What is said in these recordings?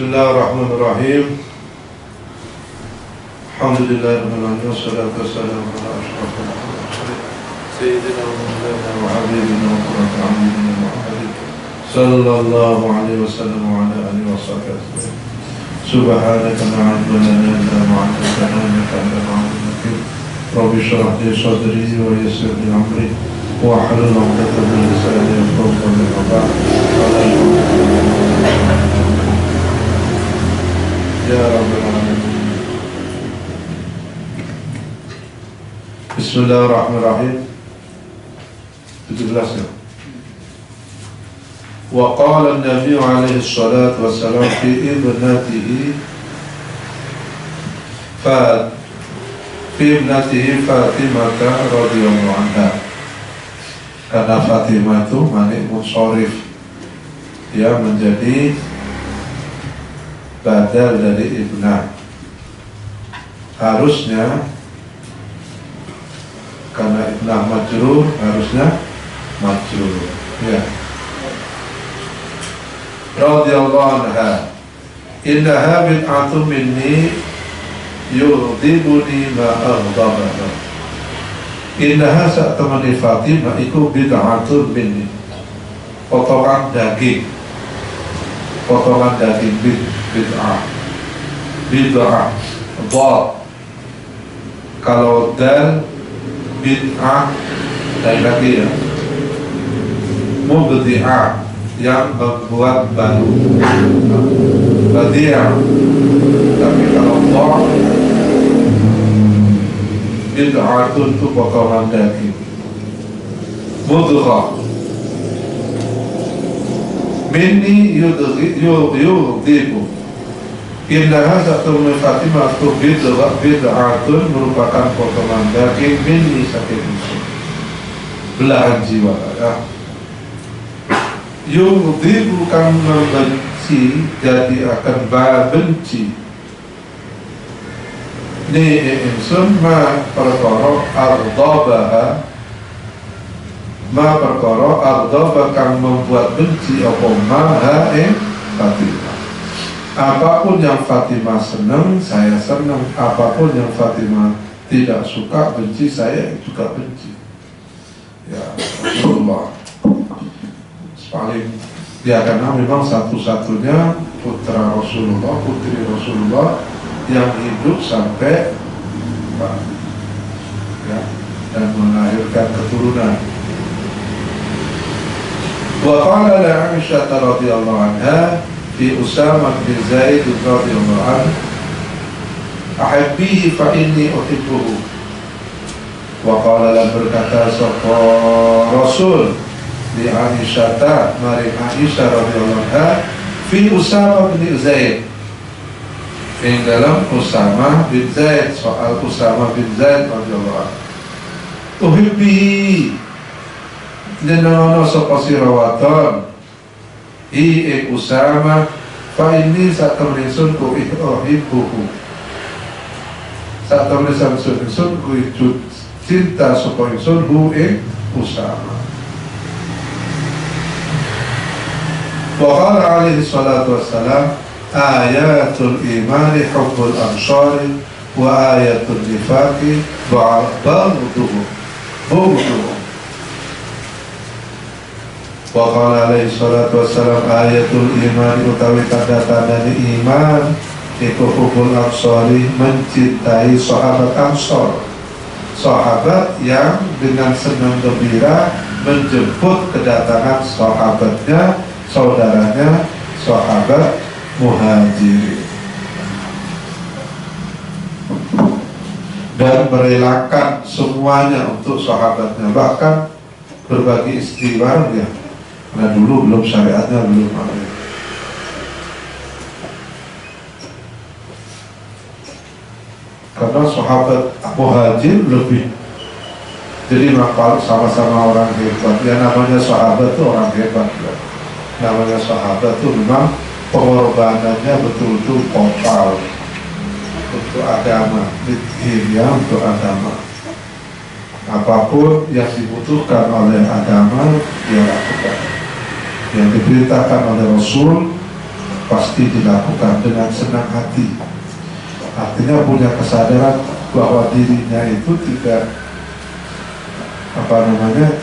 Bismillahirrahmanirrahim. Alhamdulillahirrahmanirrahim. Wassalatu wassalamu ala ashrafil mursalin Sayyidina wa maulana wa habibina wa qurrati a'yunina Muhammadin sallallahu alaihi wasallam wa ala alihi wa sahbihi. Subhanaka la ilma lana illa ma 'allamtana innaka antal alimul hakim. Rabbi shrah li sadri wa yassir li amri wahlul 'uqdatam min lisani yafqahu qawli. Ya Rabbal Alamin. Bismillahirrahmanirrahim. 17 ya. Wa qala an-nabi alaihi salatu wassalam fi ibnatihi Fatimah radhiyallahu anha. Karena Fatimah itu manik munsharif, dia menjadi badal dari ibnah. Harusnya karena ibnah majrur, harusnya majrur ya. Radhiyallahu anha. Innaha bid'atun minni yughdibuni ma aghdabana. Innaha sa'tamani Fatimah iku bid'atun minni, potongan daging bid'ah dhad. Kalau dal bid'ah dari lagi ya, mubdi'ah yang membuat baru, badi'ah. Tapi kalau dhad bid'atun itu potongan daging. Mudghah minni yudhibu. Innaha sa'tamani Fatimah itu bid'atun merupakan potongan daging minni saking ingsun, belahan jiwa ya. Yudhibu kan membenci, jadi akan benci ni ingsun ma perkara ardaba kang membuat benci apa maha Fatimah. Apapun yang Fatimah senang, saya senang. Apapun yang Fatimah tidak suka, benci, saya juga benci ya. Rasulullah paling dia, karena memang satu-satunya putra Rasulullah, putri Rasulullah yang hidup sampai ya, dan melahirkan keturunan. Wa qala li Aisyah radhiyallahu anha fi Usamah bin Zaid radhiyallahu anhu, ahabbihi fa inni uhibbuhu. Wa qala, lan berkata sapa Rasul di Aisyah, mari Aisyah radhiyallahu anha, fi Usamah bin Zaid, yang dalam Usamah bin Zaid, soal Usamah bin Zaid radhiyallahu anhu. Uhibbihi lenono sapa sira waton hi Usamah fa inni satamne sun ku uhibbuhu. Satamne sun ku cinta sapa ingsun hu Usamah. Wa qala alaihi salatu wassalam, ayatul imani hubbul ansari wa ayatul nifaqi ba'duhum. Wa qala alaihi salatu wassalam, ayatul imani utawi tanda-tanda iman iku hubbul ansari, mencintai sahabat Ansor, sahabat yang dengan senang gembira menjemput kedatangan sahabatnya, saudaranya, sahabat Muhajirin, dan merelakan semuanya untuk sahabatnya, bahkan berbagi istri bareng ya, karena dulu belum syariatnya belum ada. Karena sahabat Muhajir lebih, jadi sama-sama orang hebat ya, namanya sahabat itu orang hebat ya. Namanya sahabat itu memang pengorbanannya betul-betul total untuk agama, ya, untuk agama. Apapun yang dibutuhkan oleh agama dia lakukan. Yang diberitakan oleh Rasul pasti dilakukan dengan senang hati. Artinya punya kesadaran bahwa dirinya itu tidak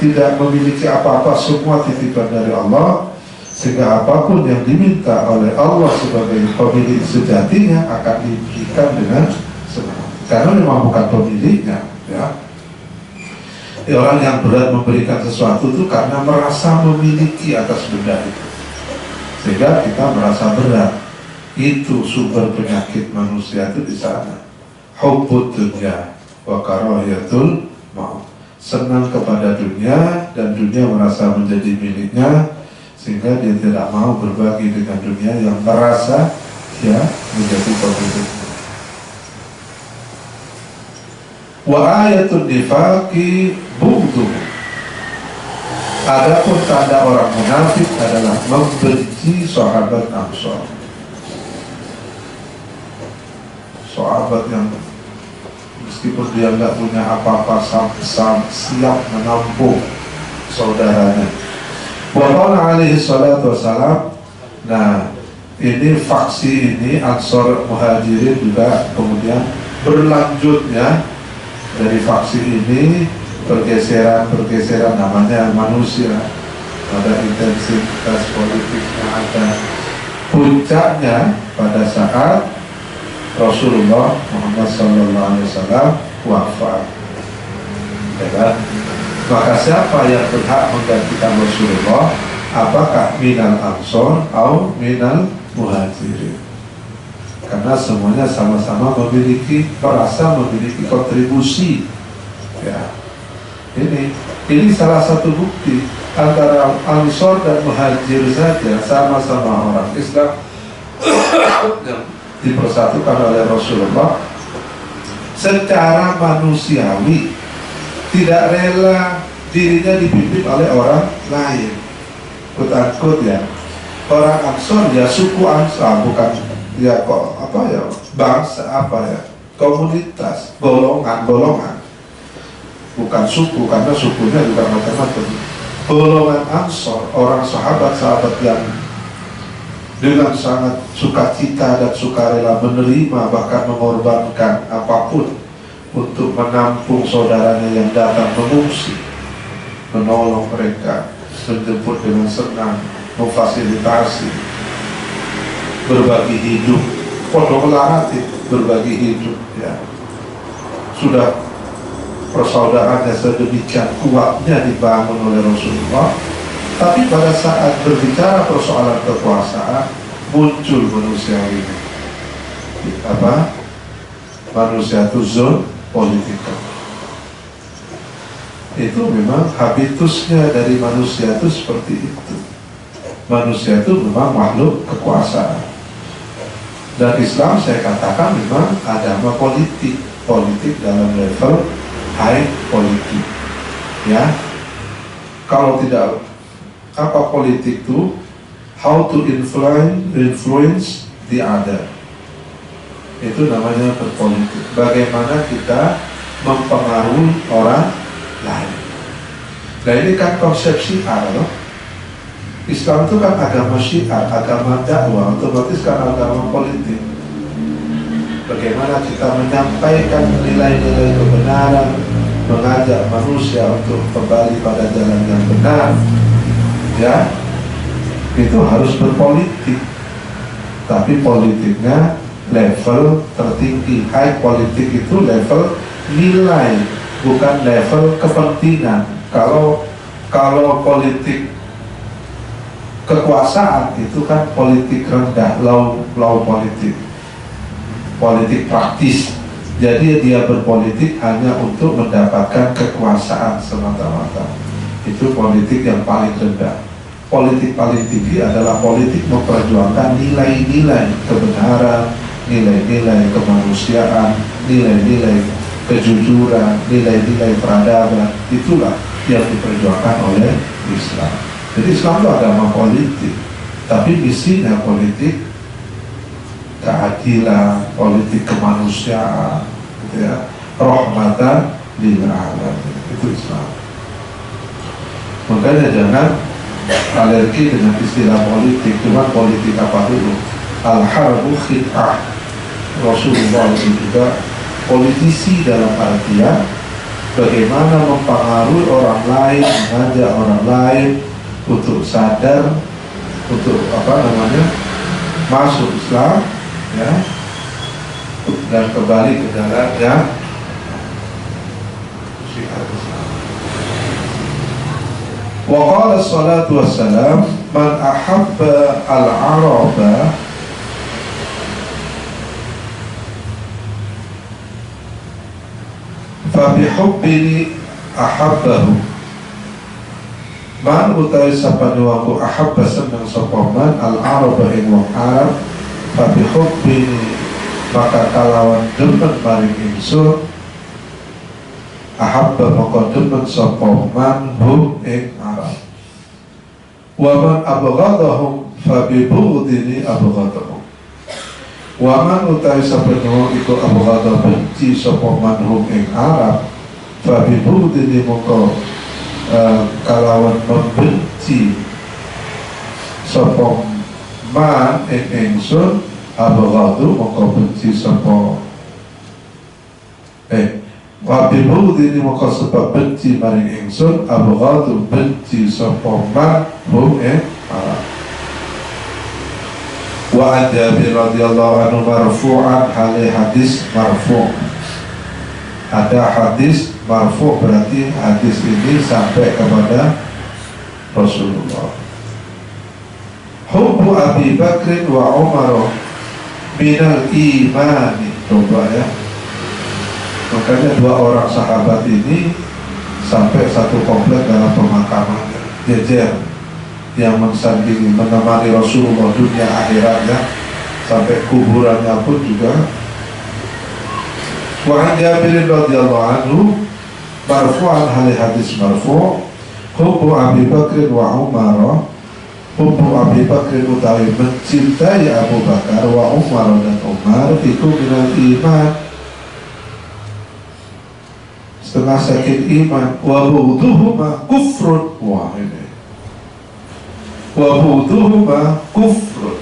tidak memiliki apa-apa, semua titipan dari Allah, sehingga apapun yang diminta oleh Allah sebagai pemilik sejatinya akan diberikan dengan senang hati, karena memang bukan pemiliknya, ya. Orang yang berat memberikan sesuatu itu karena merasa memiliki atas benda itu, sehingga kita merasa berat. Itu sumber penyakit manusia itu di sana. Hubbud dunya wa karahiyatul maut. Senang kepada dunia dan dunia merasa menjadi miliknya, sehingga dia tidak mau berbagi dengan dunia yang merasa dia menjadi pemiliknya. Wa ayatul nifaqi bughdu. Adapun tanda orang munafik adalah membenci sahabat Ansor. Sahabat yang meskipun dia nggak punya apa-apa siap menampung saudaranya. Wa qala alaihi salatu wassalam. Nah, ini faksi ini Ansor Muhajirin juga kemudian berlanjutnya dari faksi ini pergeseran namanya manusia, ada intensitas politiknya, ada puncaknya pada saat Rasulullah Muhammad SAW wafat, ya kan? Maka siapa yang berhak menggantikan Rasulullah? Apakah minal ansor atau minal muhajirin? Karena semuanya sama-sama merasa memiliki kontribusi, ya. Ini salah satu bukti antara Ansor dan Muhajir saja sama-sama orang Islam yang dipersatukan oleh Rasulullah secara manusiawi, tidak rela dirinya dipimpin oleh orang lain. Quote-unquote, ya, orang Ansor ya suku Ansor, bukan ya kok bangsa komunitas, golongan, bukan suku, karena sukunya juga macam-macam. Golongan Ansor, orang sahabat yang dengan sangat sukacita dan sukarela menerima, bahkan mengorbankan apapun untuk menampung saudaranya yang datang mengungsi, menolong mereka, menjemput dengan senang, memfasilitasi, berbagi hidup, kolaboratif, berbagi hidup, ya. Sudah persaudaraannya sedemikian kuatnya dibangun oleh Rasulullah, tapi pada saat berbicara persoalan kekuasaan muncul manusia ini, manusia itu zon politika. Itu memang habitusnya dari manusia itu seperti itu. Manusia itu memang makhluk kekuasaan. Dan Islam saya katakan memang agama politik dalam level high politik, ya. Kalau tidak, apa politik itu? How to influence the other. Itu namanya berpolitik. Bagaimana kita mempengaruhi orang lain. Nah, ini kan konsep syiar, loh. Islam itu kan agama syiar, agama dakwah, otomatis kan agama politik. Bagaimana kita menyampaikan nilai-nilai kebenaran, mengajak manusia untuk kembali pada jalan yang benar, ya, itu harus berpolitik. Tapi politiknya level tertinggi. High politik itu level nilai, bukan level kepentingan. Kalau politik kekuasaan itu kan politik rendah, low politik praktis. Jadi dia berpolitik hanya untuk mendapatkan kekuasaan semata-mata. Itu politik yang paling rendah. Politik paling tinggi adalah politik memperjuangkan nilai-nilai kebenaran, nilai-nilai kemanusiaan, nilai-nilai kejujuran, nilai-nilai peradaban. Itulah yang diperjuangkan oleh Islam. Jadi Islam itu agama politik, tapi misinya politik keadilan, politik kemanusiaan, gitu ya, rahmatan lil alamin. Itu Islam. Makanya jangan alergi dengan istilah politik. Cuma politik apa dulu? al-harbu khid'ah. Rasulullah itu juga politisi dalam artian bagaimana mempengaruhi orang lain, mengajak orang lain untuk sadar, untuk masuk Islam, ya, dan kembali ke jalan yang syiar Islam. Wa qala salatu wassalam, man ahabba al-araba fa bihubbini ahabbahu. Man utawi sapane waku ahabba seneng sapa man al-araba ing wong Arab, fa bihubbini maka kalawan demen maring ingsun, ahabba maka demen sapa man hum ing Arab. Wa man abghadahum fa bi bughdini abghadahum. Wa man utawi sapane wong iku abghadha benci sapa man hum ing Arab, fa bi bughdini maka kalawan membenci sapa man ing ingsun, abghadu maka benci sapa wabibu ini maka sebab benci maring ingsun, abghadu benci sapa man hum Arab. Wa an Jabir radhiyallahu anhu marfu'an, hadis marfu'. Ada hadis marfu' berarti hadis ini sampai kepada Rasulullah. Hubbu Abi Bakr wa Umar minal imani. Coba ya, makanya dua orang sahabat ini sampai satu komplek dalam pemakaman jejer yang mensandingi, menemani Rasulullah dunia akhiratnya, sampai kuburannya pun juga. Wa an Jabir radhiyallahu anhu marfu'an, hadis marfu', hubbu Abi Bakr wa Umar, hubbu Abi Bakr utawi mencintai Abu Bakar, wa Umar dan Umar, itu minal iman, setengah sakit iman. Wa bughduhuma kufrun, wah ini, wa bughduhuma kufrun,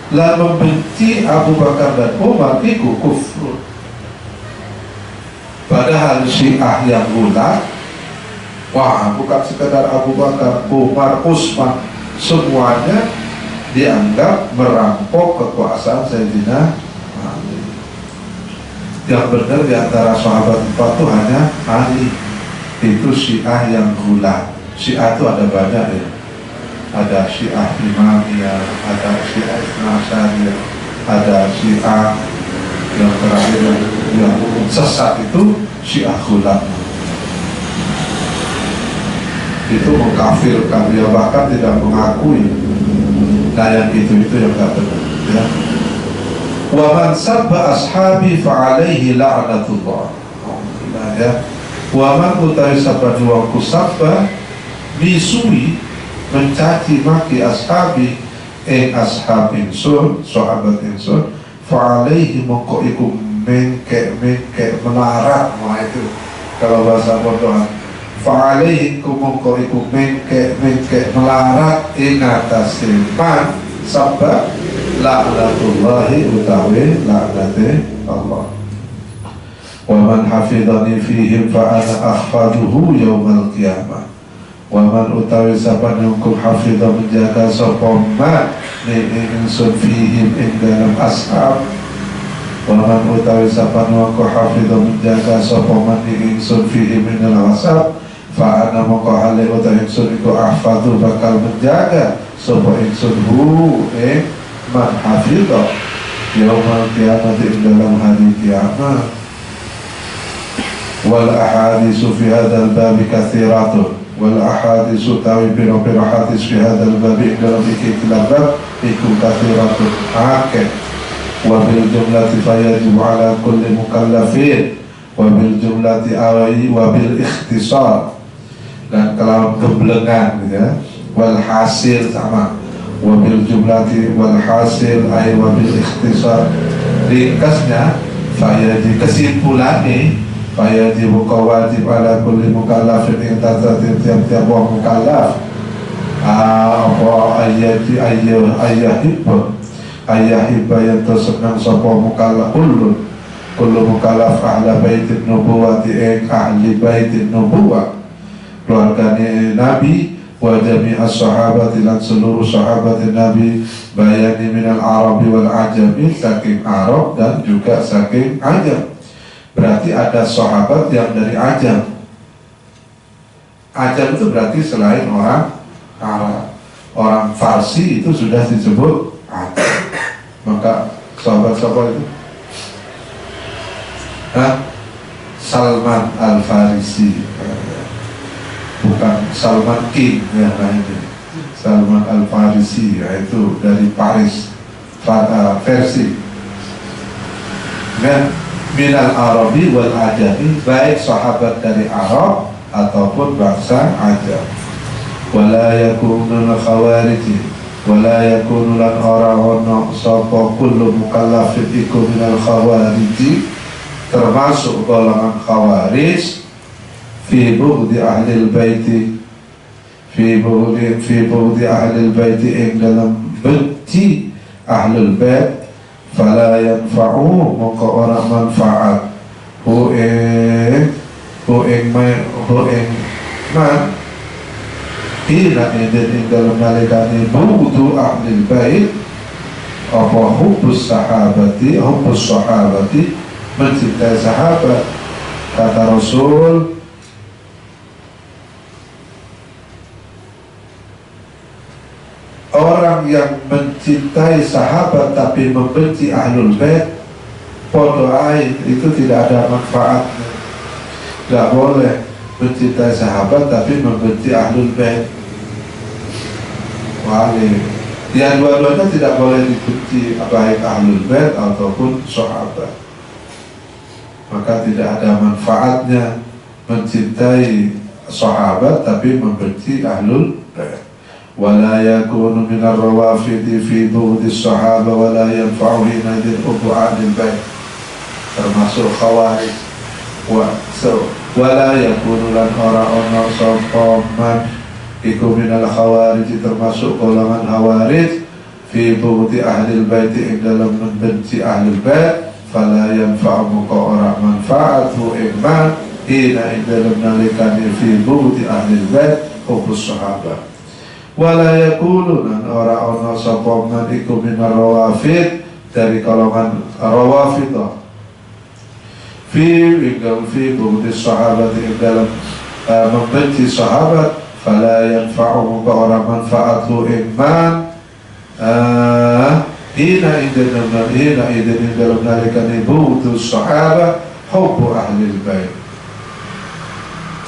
lan membenci Abu Bakar dan Umar itu kufrun. Padahal Syiah yang gulat, wah bukan sekedar Abu Bakar, Umar, Utsman, semuanya dianggap merampok kekuasaan Sayyidina Ali. Yang benar di antara sahabat empat itu hanya Ali. Itu Syiah yang gulat. Syiah itu ada banyak ya. Ada Syiah Imamiyah, ada Syiah Isnasyariyah, ada Syiah yang terakhir yang sesat itu Syiah gulat. Itu mengkafirkan, dia bahkan tidak mengakui. Nah yang itu yang tidak benar ya. Wa man sabba ashabi fa alaihi la'natullah. Ya. Wa man utawi sabba juangku sabba misui, mencaci maki ashabi ashab insun, sahabat insun, fa alaihi mongko iku mengke melarat. Wah itu kalau bahasa bodohan, fa'alaihi kumongko iku mengke melarat ing atase man sabab la'natullahi utawi la'nate Allah. Wa man hafidhani fihim fa ana akhfaduhu yaumal qiyamah. Wa man utawi sapane hukum hafidha menjaga sapa man ingsun fihim ing dalam ashab. Wa man utawi sapane hukum hafidha menjaga sapa man ingsun fihim ing dalam ashab, fa ana moko hale utawi ingsun iku ahfadhu bakal menjaga sapa ingsun hu man hafidha yaumal qiyamah, ing dalam hari kiamat. Wal ahaditsu fi hadzal bab katsiratun, wal ahaditsu tawi biro hadis fi hadzal bab dalam ikilah bab iku katsiratun akeh. Wa bil jumlati fayajibu ala kulli mukallafin, wa bil jumlati awi wa bil ikhtisar, dan kalau keblengan ya, wal hasil sama, wabil jumlati wal hasil ay wabil ikhtisar, ringkasnya fayadi kesimpulannya fayadi buka wajib ala kulli mukallafin yang tiap-tiap orang mukallaf apa ayahibba ayahibba yang tersenang sapa mukallaf kullu mukallaf ahla baitin nubuwati ahli baitin nubuwah keluarganya Nabi wa jami'as sahabati lan seluruh sahabat Nabi bayani minal Arabi wal Ajami saking Arab dan juga saking Ajam. Berarti ada sahabat yang dari Ajam. Ajam itu berarti selain orang Arab. Orang Farsi itu sudah disebut Ajam. Maka sahabat-sahabat itu Salman Al-Farisi, bukan Salman King ya, ini Salman Al-Farisi, yaitu dari Paris, versi. Dan minal Arabi wal Ajami, baik sahabat dari Arab ataupun bangsa Ajam. Wala yakunul khawariji, wala yakunulan orang sapa kullu mukallafin iku minal khawariji, termasuk golongan khawarij fi bughdi ahlil baiti, fi bughdi ahlil baiti ing dalam benci ahlul bait, fala yanfa'u maka ora manfaat hu ing man ila idin ing dalam nalikani bughdu ahlil bait apa hubbus sahabati, mencintai sahabat. Kata Rasul, orang yang mencintai sahabat tapi membenci ahlul bait podo ain, itu tidak ada manfaatnya. Gak boleh mencintai sahabat tapi membenci ahlul bait. Ya dua-duanya tidak boleh dibenci, baik ahlul bait ataupun sahabat. Maka tidak ada manfaatnya mencintai sahabat tapi membenci ahlul bait. Wala yakunu minar rawafidi fi bughdi sahaba wala yanfa'u hinadin ubu'adil bait, termasuk khawarij. Wala yakunu lan ora sapa man iku minal khawarij, termasuk golongan khawarij fi bughdi ahlil bait, ing dalam membenci ahlul bait, fala yanfa'u muka ora manfaatu iman hina ing dalam nalikani fi bughdi ahlil bait hubus sahabat. Wala yakunu lan ora ana sapa man iku minar rawafid, dari golongan rawafidah fi bughdi sahabat, ing dalam membenci sahabat, fala yanfa'u muka ora manfaatu iman hina idin dalam nalikani bughdu sahabat hubbu ahlil bait.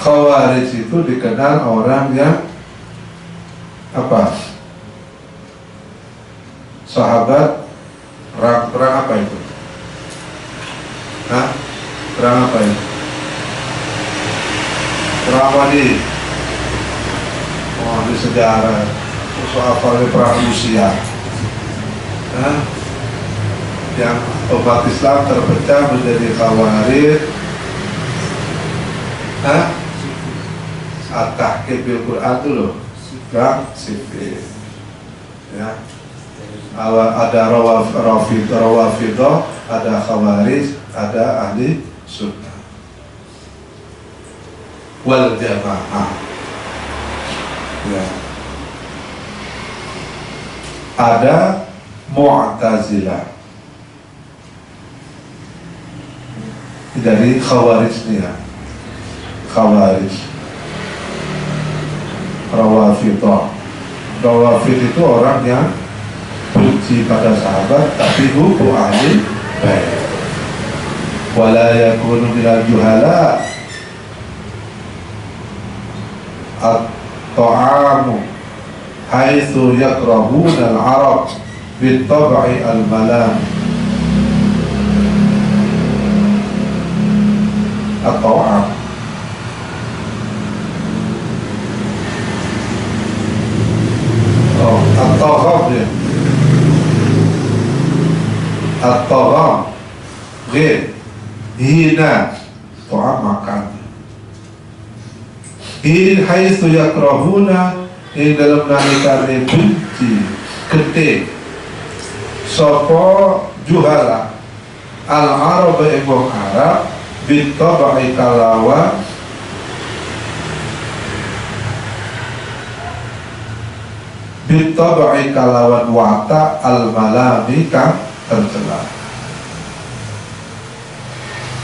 Khawarij itu dikenal orang yang apa? Sahabat perang apa itu? Perang apa itu? Perang apa di? Oh, di sejarah soal perang Rusia. Yang umat Islam terpecah menjadi Khawarij, at-tahkim bil Quran itu loh, perang sipil. Ya, ada Rawafidah, ada Khawarij, ada ahli sunnah wal jamaah. Ya, ada Mu'tazilah dari Khawarij nih ya. Khawarij, Rawafid itu orang yang benci pada sahabat tapi hubbu ahli bait. Wala yakunu minal juhala at-ta'amu haitsu yakrahuna al-arab bit-tab'i al-malam. At-ta'am at-taghab ya. At-taghab hina ta'am makan. Haitsu yakrahuna, dalam nalikane benci, ketik sapa juhala al-arab ing wong Arab bitabai kalawan wata al-malami kang tercela.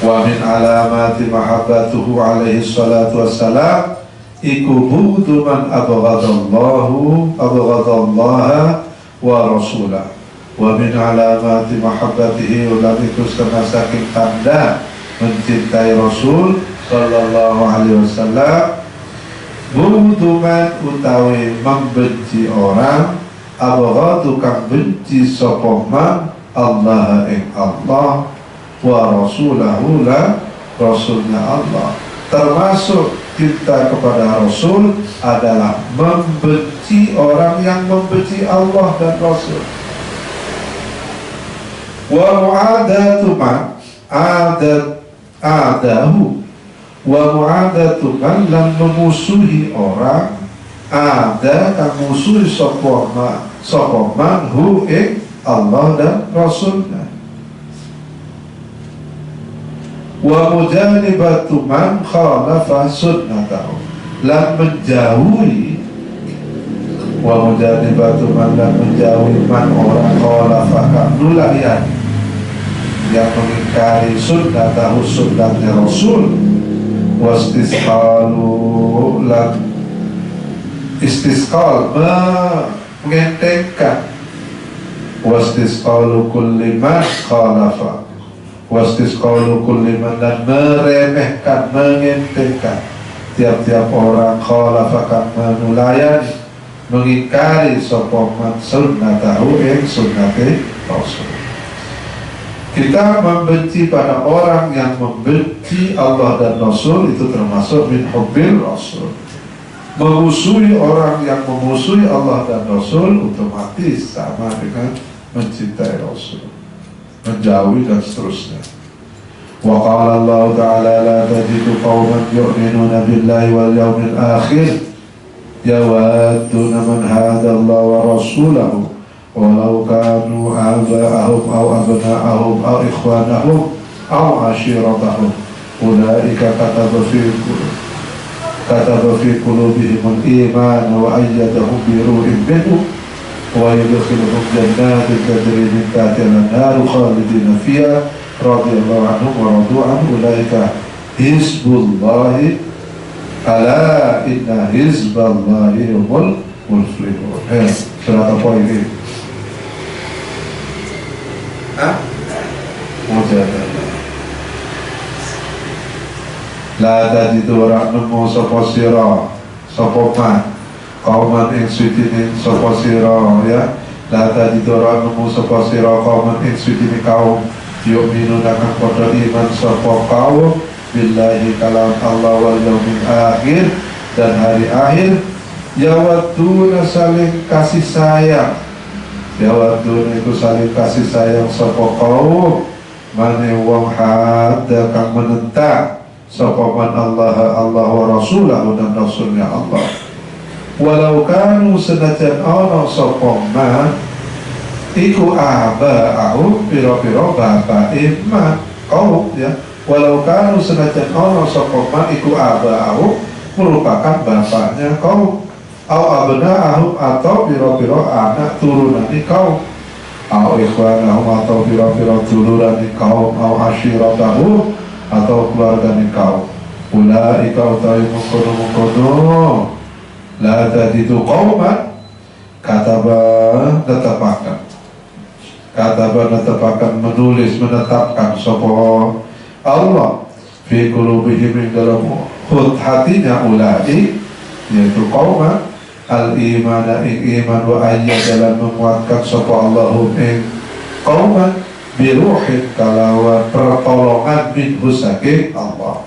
Wa min alamati mahabbatuhu alaihi salatu wassalam iku bughdu man abghadallaha wa rasulah. Wa min alamati mahabbatihi ulam iku setengah saking tanda mencintai Rasul sallallahu alaihi wasallam bughdu man utawi membenci orang abghadu kang benci sapa man Allah ing Allah wa rasulahu la rasulnya Allah. Termasuk cinta kepada Rasul adalah membenci orang yang membenci Allah dan Rasul. Wa mu'adatu man adahu wa mu'adatu man lan memusuhi orang ada kang musuhi sapa man hu ing Allah dan Rasulnya. Wa mujanibatu man khalafa sunnatahu lan menjauhi wa mujanibatu man lan menjauhi man orang khalafa kang nulayan yang mengingkari sunnatahu sunnatnya Rasul wastisqalu lan istisqal mengentengkan wastisqalu kulli man khalafa wastisqalu kulli man dan meremehkan mengentengkan tiap-tiap orang khalafa kang menulayani mengingkari sapa man sunnatahu ing sunnate Rasul. Kita membenci pada orang yang membenci Allah dan Rasul itu termasuk min hubbil Rasul. Memusuhi orang yang memusuhi Allah dan Rasul otomatis sama dengan mencintai Rasul, menjauhi dan seterusnya. Wa qala Allah ta'ala la tajidu qauman yu'minuna billahi wal yawmil akhir yawadduna man hada Allah wa rasulahu walau kanu aba'ahum aw abna'ahum aw ikhwanahum aw ashiratahum ulaika kataba fi qulubihim al-iman wa ayyadahum bi ruhin minhu wa yudkhiluhum jannatin tajri min tahtiha al-anhar khalidina fiha radhiyallahu anhum wa radu anhu ulaika hizbullahi ala inna hizballahi humul muflihun. Surat apa ini? Mujadalah. La tajidu orang nemu sapa sira sapa man kauman ing suci sapa sira ya. La tajidu orang nemu sapa sira kauman ing suci kaum yu'minu kang padha iman sapa kaum billahi kalam Allah wal yaumil akhir dan hari akhir yawaduna saling kasih sayang yawaduna itu saling kasih sayang sapa kaum mane wong hadda kang menentang sapa man Allah wa rasulahu dan rasulnya Allah walau kanu senajan ana sapa man iku aba'ahum pira-pira bapak iman kaum ya walau kanu senajan ana sapa man iku aba'ahum merupakan bapaknya kaum au abna'ahum atau pira-pira anak turunane kaum au ikhwanahum atau pira-pira turunane kaum au ashiratahum atau keluargane kaum ulaika utawi mengkono la tajidu qauman netapakan menulis menetapkan sapa Allah fi qulubihim dalam hatinya ulai yaitu qauman al-iman iman wa ayyadalan menguatkan sapa Allahum ing qauman biruhin kalawan pertolongan minhu saking Allah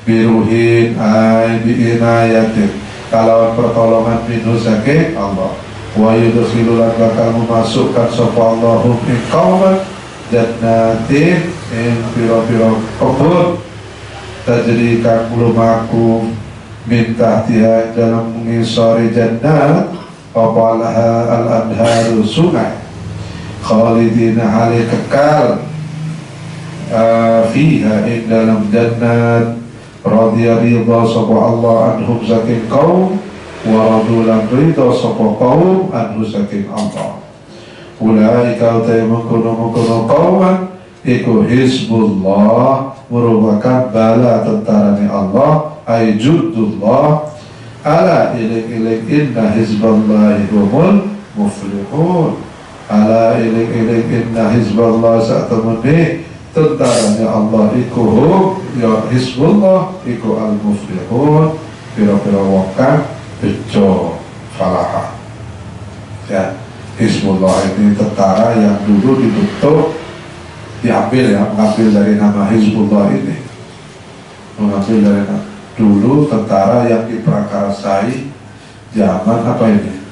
biruhin ay biinayatin kalawan pertolongan minhu saking Allah wa yudkhilulan bakal memasukkan sapa Allahum ing qauman jannatin ing pira-pira kebun tajri kang lumaku min tahtiha dalam mengisori jannat apa al-anharu sungai khalidina hali kekal fiha ing dalam jannat, radhiya ridha sapa Allah anhum saking kaum, wa radulan ridha sapa kaum anhu saking Allah. Ulaika utai mengkono-mengkono kauman iku hizbullah, merupakan bala tentaranya Allah, ay jundullah. Ala ilik-ilik inna hizballahi humul muflihun. Ala ilik-ilik inna hizballah sa'atamuni tentaranya Allah iku ya hizbullah iku al-muflihun, pira-pira wongkang bejo falaha. Ya, Hizbullah ini tentara yang dulu dibentuk, mengambil dari nama Hizbullah ini, mengambil dari nama dulu tentara yang diprakarsai zaman apa ini?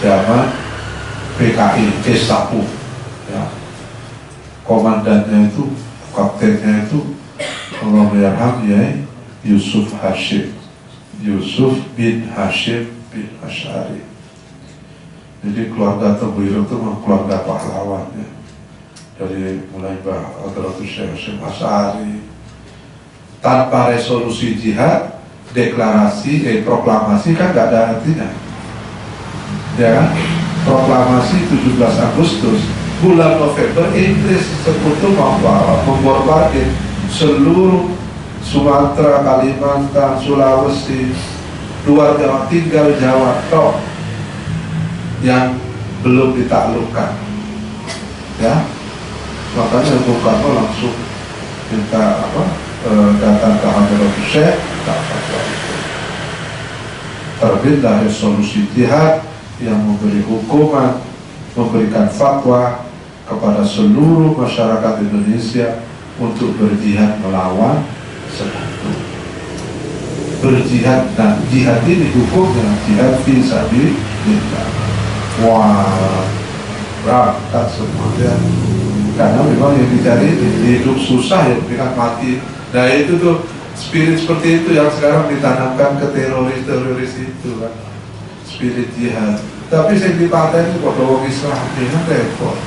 Zaman PKI, Gestapo, ya. Komandannya itu, kaptennya itu, Allah yarham ya, Yusuf bin Hashim bin Asy'ari. Jadi keluarga Tebuireng itu memang keluarga pahlawan, ya. Dari mulai Hadratus Syekh Hashim Asy'ari. Tanpa resolusi jihad, deklarasi, proklamasi kan gak ada artinya, ya kan? Proklamasi 17 Agustus, bulan November Inggris sekutu memborbardir seluruh Sumatera, Kalimantan, Sulawesi, luar Jawa, tinggal Jawa tok yang belum ditaklukkan, ya. Makanya Bung Karno langsung minta datang ke Hadratus Syekh, terbitlah resolusi jihad yang memberi hukuman, memberikan fatwa kepada seluruh masyarakat Indonesia untuk berjihad melawan sekutu. Berjihad, dan jihad ini hukumnya jihad fi sabilillah. Wah, berangkat semuanya. Karena memang yang dicari hidup susah, ya bukan mati. Nah itu tuh spirit seperti itu yang sekarang ditanamkan ke teroris itu kan, spirit jihad. Tapi saya dipaten kok orang Islam ini kan repot.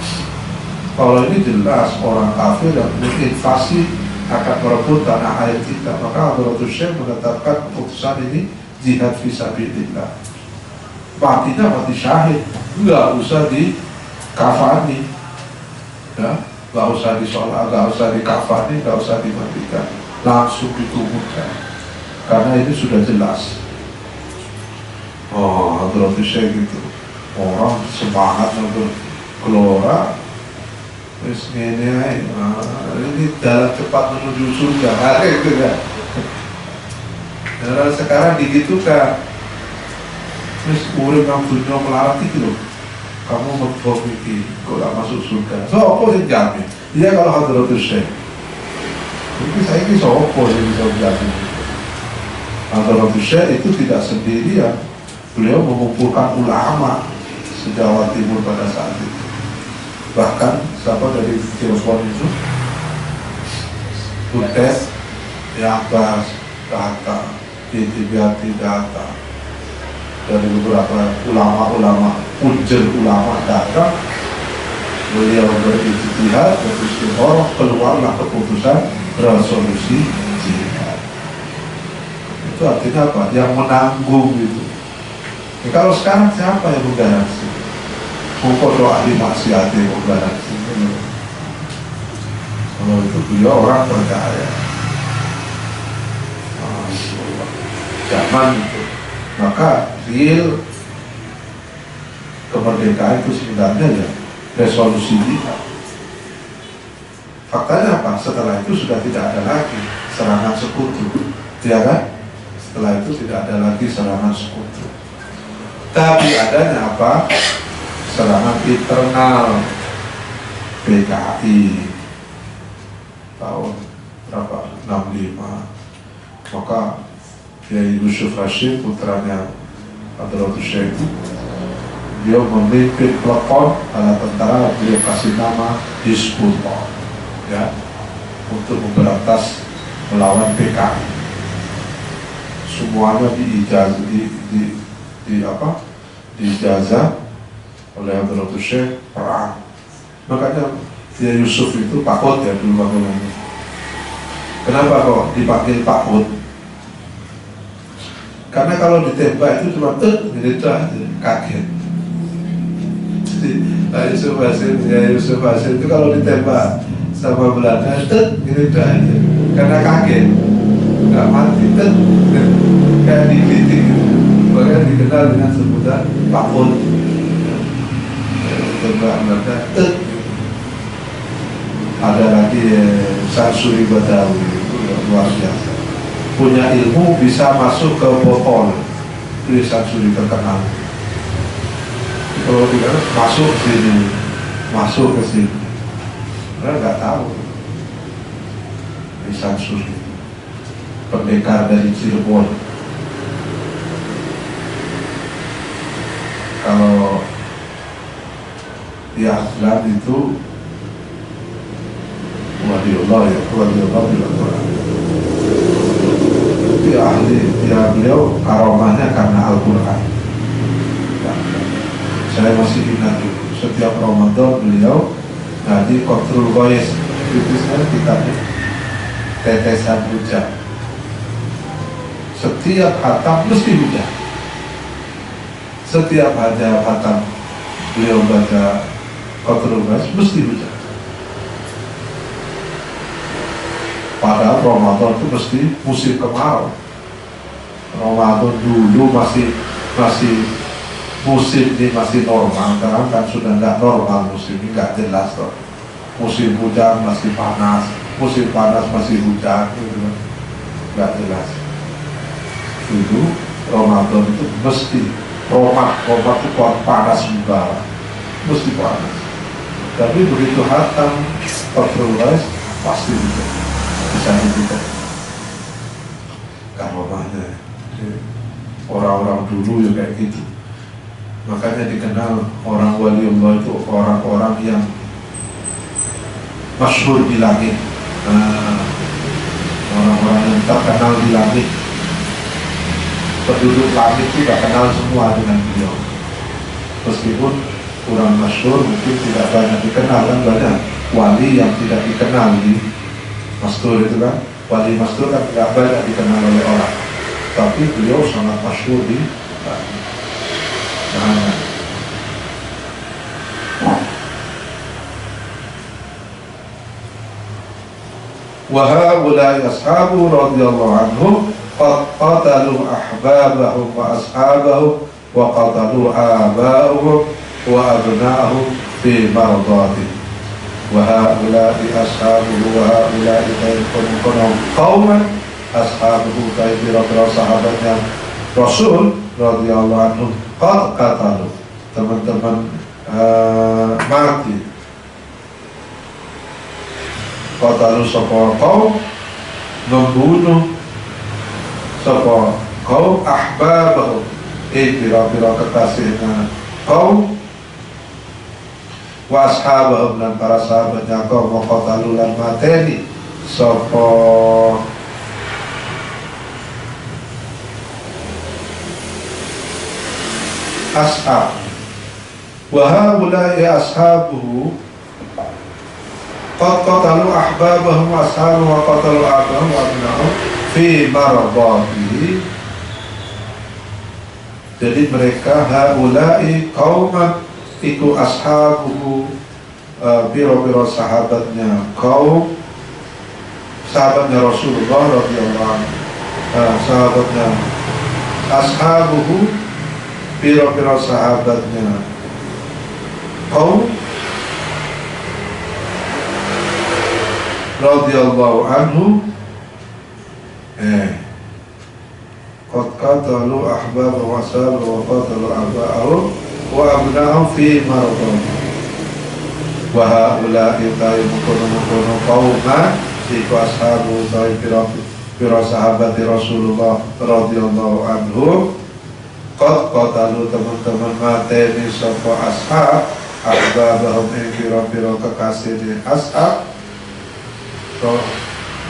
Kalau ini jelas orang kafir yang invasi akan merebut tanah air kita, maka Hadratus Syekh menetapkan keputusan ini jihad fisabilillah. Matinya mati syahid, nggak usah dikafani, ya, nggak usah disolat, nggak usah dikafani, nggak usah dimatikan, langsung ditubuhkan, karena ini sudah jelas. Oh, Hadratus Syekh gitu, orang semangat bergelora, terus ini jalan cepat menuju surga, itu ya. Dan sekarang digitukan, terus urip nang dunia melarat itu loh, kamu memperbaiki kok gak masuk surga. So apa sih jamin? Iya kalau Hadratus Syekh. Jadi saya ini sopo yang bisa menjamin. Hadratus Syekh itu tidak sendirian. Beliau mengumpulkan ulama se-Jawa Timur pada saat itu. Bahkan siapa dari Cirebon itu, Butet, Abbas datang, Yitibiati datang, dari beberapa ulama-ulama, punjer ulama datang. Beliau berijtihad, beristikharah, keluarlah keputusan resolusi jihad. Itu artinya apa? Yang menanggung itu. Ya, kalau sekarang siapa yang menggaransi? Mungkin doa di maksiat yang menggaransi. Kalau itu beliau orang percaya. Zaman itu. Maka real kemerdekaan itu sebenarnya ya resolusi jihad. Faktanya apa? Setelah itu sudah tidak ada lagi serangan sekutu, ya kan? Setelah itu tidak ada lagi serangan sekutu. Tapi adanya apa? Serangan internal PKI tahun berapa? 65. Maka Kiai Yusuf Rashid, putranya Hadratus Syekh, dia memimpin peleton ala tentara, beliau kasih nama Hizbullah, ya, untuk memberantas melawan PKI. Semuanya diijazah oleh Hadratus Syekh perang. Makanya dia Yusuf itu Pak Hud ya dulu namanya. Kenapa kok dipanggil Pak Hud? Karena kalau ditembak itu cuma gitu aja, kaget. Jadi Yusuf Hasin itu kalau ditembak sama Belanda gitu aja, karena kaget, nggak mati kayak digigit gitu. Makanya dikenal dengan sebutan Pak Hud. Tembak Belanda ada lagi Sansuri Badawi, itu luar biasa, punya ilmu bisa masuk ke botol. Itu Sansuri terkenal. Kalau tidak masuk ke sini, mereka nggak tahu. Sansuri pendekar dari Cirebon. Kalau di Aslan itu waliullah ya, waliullah bila Quran. Tapi ahli ya, beliau karomahnya karena Al-Quran. Saya masih ingat itu, setiap Ramadan beliau ngaji Qatrul Ghais, itu saya kitabnya tetesan hujan. Setiap khatam mesti hujan. Setiap khatam beliau baca Qatrul Ghais mesti hujan. Padahal Ramadan itu mesti musim kemarau. Ramadan dulu masih musim ini masih normal. Sekarang kan sudah nggak normal musim ini, nggak jelas loh. Musim hujan masih panas, musim panas masih hujan, gitu. Nggak jelas. Dulu Ramadan itu mesti Roma itu panas juga, mesti panas. Tapi begitu hatam Qatrul Ghais pasti hujan. Bisa juga karomahnya orang-orang dulu ya kayak gitu. Makanya dikenal orang waliullah itu orang-orang yang masyhur di langit. Orang-orang yang terkenal di langit, penduduk langit tidak kenal semua dengan beliau. Meskipun kurang masyhur, mungkin tidak banyak dikenal, kan banyak wali yang tidak dikenal di Mastur itu kan, wali Mastur kan tidak banyak dikenal oleh orang, tapi beliau sangat masyhur di mana. Wa haula'i ashabu radhiyallahu anhum qad qatalu ahbabahum wa ashabahum wa qatalu aba'ahum wa abna'ahum fi mardati. Wa haula'i ashabuhu wa haula'i ta'iqun qauman ashabuhu ta'iqira sahabatnya Rasul radhiyallahu anhum qad qatalu, teman-teman mati. Qatalu sapa kaum, membunuh sapa kaum ahbabahum, pira-pira kekasihnya kaum, wa ashabahum dan para sahabatnya kaum, wa qatalu lan mateni sapa ashab. Wa haula'i ashabuhu qad qatalu ahbabahum wa ashabahum wa qatalu abahum wa abna'ahum fi maradatihi. Jadi mereka haula'i qauman iku ashabuhu, biro-biro sahabatnya kaum, sahabatnya Rasulullah radhiyallahu anhu, sahabatnya ashabuhu, biro-biro sahabatnya kaum radhiyallahu anhu qad qatalu ahbabahum wa ashabahum wa qatalu aba'ahum wa abna'ahum fi maradhihim. Wa haula'i ta'iqun qauman iku ashabu pira sahabat Rasulullah radhiyallahu anhu qad qatalu, teman-teman mateni sapa ashab ahbabahum ing pira-pira kekasih ashab,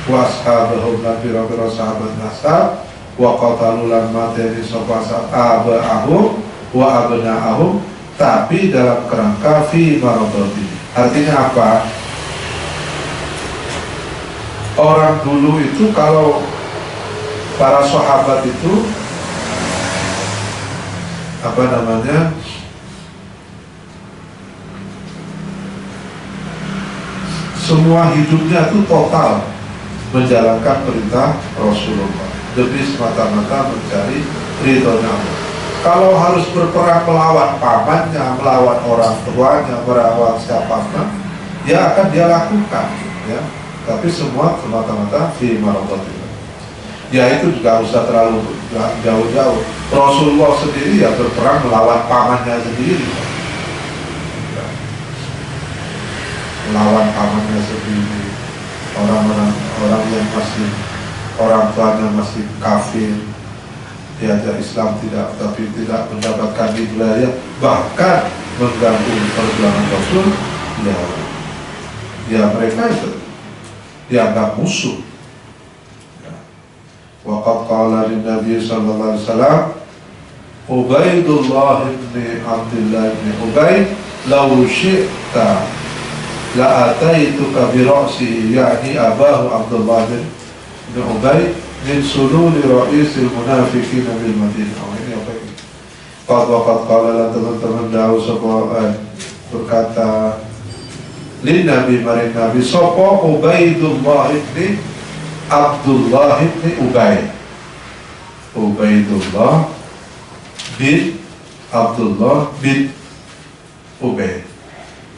wa ashabahum lan pira-pira sahabat ashab, wa qatalu lan mateni sapa ashab aba'ahum wa abna'ahum tapi dalam kerangka fi maradati. Artinya apa? Orang dulu itu, kalau para sahabat itu apa namanya, semua hidupnya itu total menjalankan perintah Rasulullah demi semata-mata mencari ridhonya Allah. Kalau harus berperang melawan pamannya, melawan orang tuanya, melawan siapapun, ya akan dia lakukan, ya. Tapi semua semata-mata fi maradatillah. Ya itu juga usah terlalu jauh-jauh. Rasulullah sendiri ya berperang melawan pamannya sendiri, ya. Melawan pamannya sendiri, orang yang masih, orang tuanya masih kafir, diajak Islam tapi tidak mendapatkan hidayah, bahkan mengganggu perjuangan Rasul, ya mereka itu dianggap musuh. Waqad qala lin-nabi sallallahu alaihi wasallam Ubaidullah bin Abdullah bin Ubay, law syi'ta la ataituka bi ra'si, yani abahu Abdullah bin Ubay min sululi ra'isil munafiqin bil Madinah. Oh, ini apa ini? Waqad qala, teman-teman dawu sapa berkata lin Nabi maring Nabi sapa Ubaidullah bin Abdullah bin Ubay. Ubaidullah bin Abdullah bin Ubay,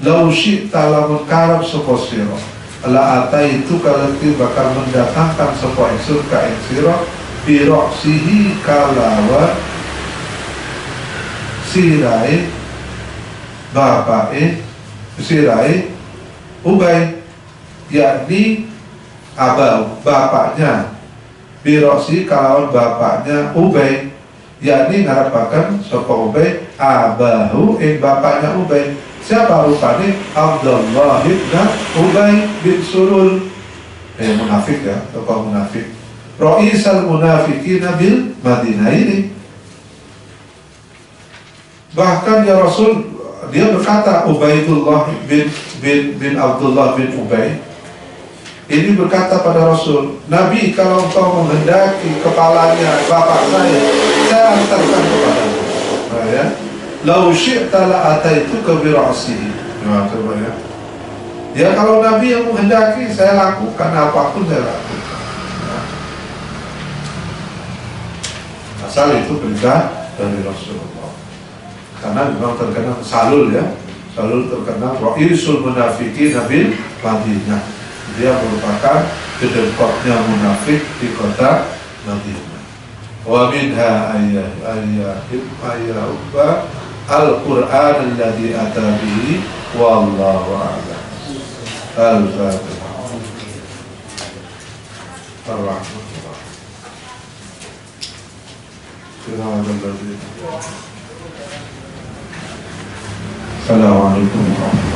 lau syi'ta lamun karab sapa sira la ataitu kalati bakal mendatangkan sapa ingsun ka ing sira bi ra'sihi kalawan sirai bapake sirai Ubay, yakni abau bapaknya, bi ra'si kalawan bapaknya Ubay, yakni ngarapaken sapa Ubay abahu ing bapaknya Ubay. Siapa rupanya? Abdullah bin Ubay bin Sulul, munafik ya, tokoh munafik, Ra'isal munafiqin bil Madinah ini. Bahkan ya Rasul, dia berkata, Ubaidullah bin Abdullah bin Ubay ini berkata pada Rasul, Nabi, kalau engkau menghendaki kepalanya bapak saya hantarkan kepadamu. Nah, ya, lau syi'ta la ataituka bi ra'sihi. Nah, coba ya. Ya kalau Nabi yang menghendaki, saya lakukan apapun saya lakukan. Nah, asal itu perintah dari Rasulullah. Karena memang terkenal Salul ya, Salul terkenal Ra'isul munafiqin bil Madinah. Dia merupakan kedekotnya munafik di kota Madinah. Wa minha ayyaubba al-Qur'an alladhi ata bihi wallahu a'lam. Al-Fatihah. Ar-Rahman. Assalamualaikum warahmatullahi wabarakatuh.